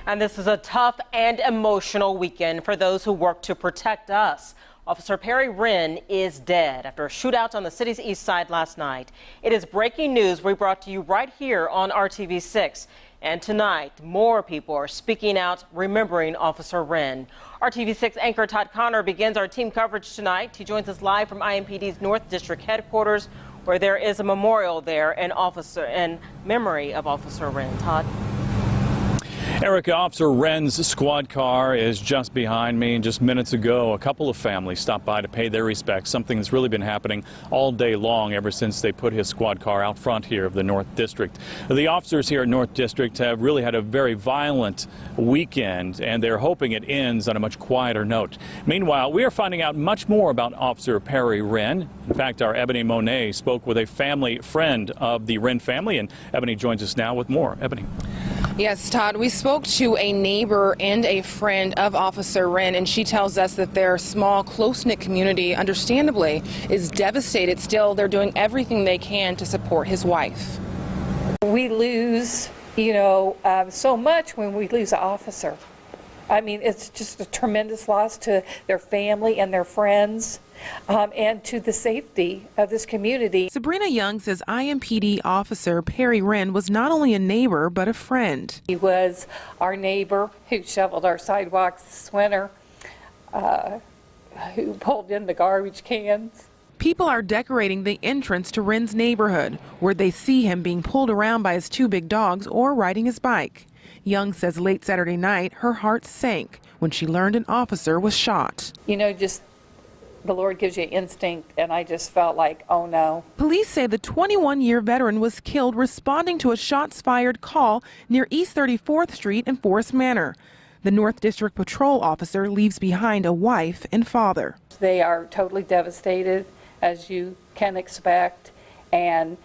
And this is a tough and emotional weekend for those who work to protect us. Officer Perry Renn is dead after a shootout on the city's east side last night. It is breaking news we brought to you right here on RTV6. And tonight, more people are speaking out, remembering Officer Renn. RTV6 anchor Todd Connor begins our team coverage tonight. He joins us live from IMPD's North District headquarters, where there is a memorial there in memory of Officer Renn. Todd. Erica, Officer Renn's squad car is just behind me. Just minutes ago, a couple of families stopped by to pay their respects, something that's really been happening all day long ever since they put his squad car out front here of the North District. The officers here at North District have really had a very violent weekend, and they're hoping it ends on a much quieter note. Meanwhile, we are finding out much more about Officer Perry Renn. In fact, our Ebony Monet spoke with a family friend of the Renn family, and Ebony joins us now with more. Ebony. Yes, Todd, we spoke to a neighbor and a friend of Officer Renn, and she tells us that their small, close-knit community, understandably, is devastated. Still, they're doing everything they can to support his wife. We lose, so much when we lose an officer. I mean, it's just a tremendous loss to their family and their friends, and to the safety of this community. Sabrina Young says IMPD officer Perry Renn was not only a neighbor, but a friend. He was our neighbor who shoveled our sidewalks this winter, who pulled in the garbage cans. People are decorating the entrance to Renn's neighborhood, where they see him being pulled around by his two big dogs or riding his bike. Young says late Saturday night, her heart sank when she learned an officer was shot. Just the Lord gives you instinct, and I just felt like, oh no. Police say the 21-year veteran was killed responding to a shots-fired call near East 34th Street and Forest Manor. The North District Patrol officer leaves behind a wife and father. They are totally devastated, as you can expect, and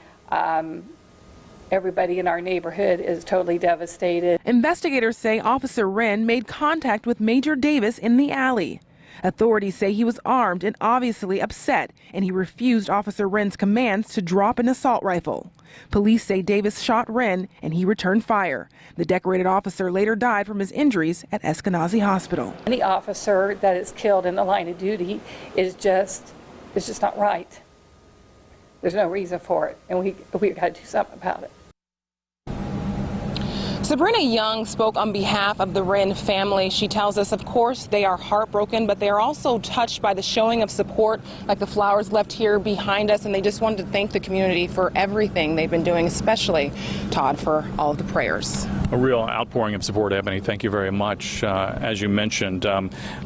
everybody in our neighborhood is totally devastated. Investigators say Officer Renn made contact with Major Davis in the alley. Authorities say he was armed and obviously upset, and he refused Officer Renn's commands to drop an assault rifle. Police say Davis shot Renn and he returned fire. The decorated officer later died from his injuries at Eskenazi Hospital. Any officer that is killed in the line of duty is just not right. There's no reason for it, and we've got to do something about it. Sabrina Young spoke on behalf of the Renn family. She tells us, of course, they are heartbroken, but they are also touched by the showing of support, like the flowers left here behind us, and they just wanted to thank the community for everything they've been doing, especially, Todd, for all of the prayers. A real outpouring of support, Ebony. Thank you very much. As you mentioned,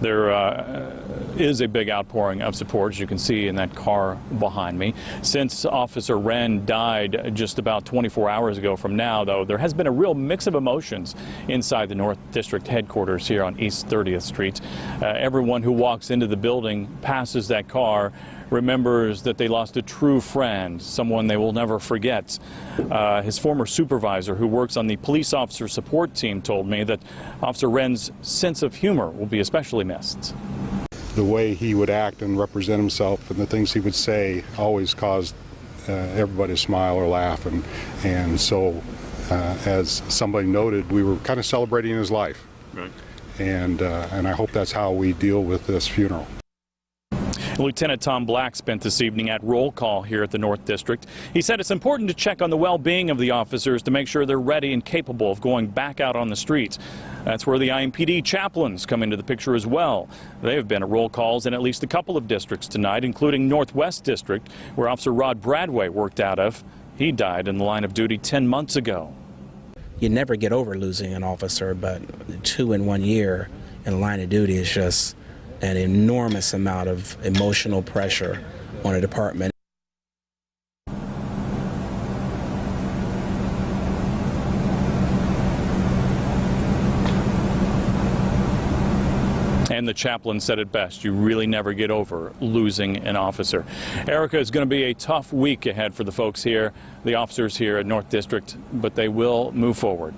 there is a big outpouring of support, as you can see in that car behind me. Since Officer Renn died just about 24 hours ago from now, though, there has been a real mix of emotions inside the North District headquarters here on East 30th Street. Everyone who walks into the building, passes that car, remembers that they lost a true friend, someone they will never forget. His former supervisor, who works on the police officer support team, told me that Officer Renn's sense of humor will be especially missed. The way he would act and represent himself and the things he would say always caused everybody to smile or laugh, and so as somebody noted, we were kind of celebrating his life. Right. And I hope that's how we deal with this funeral. Lieutenant Tom Black spent this evening at roll call here at the North District. He said it's important to check on the well-being of the officers to make sure they're ready and capable of going back out on the streets. That's where the IMPD chaplains come into the picture as well. They have been at roll calls in at least a couple of districts tonight, including Northwest District, where Officer Rod Bradway worked out of. He died in the line of duty 10 months ago. You never get over losing an officer, but 2 in 1 year in the line of duty is just an enormous amount of emotional pressure on a department. And the chaplain said it best, you really never get over losing an officer. Erica, it's going to be a tough week ahead for the folks here, the officers here at North District, but they will move forward.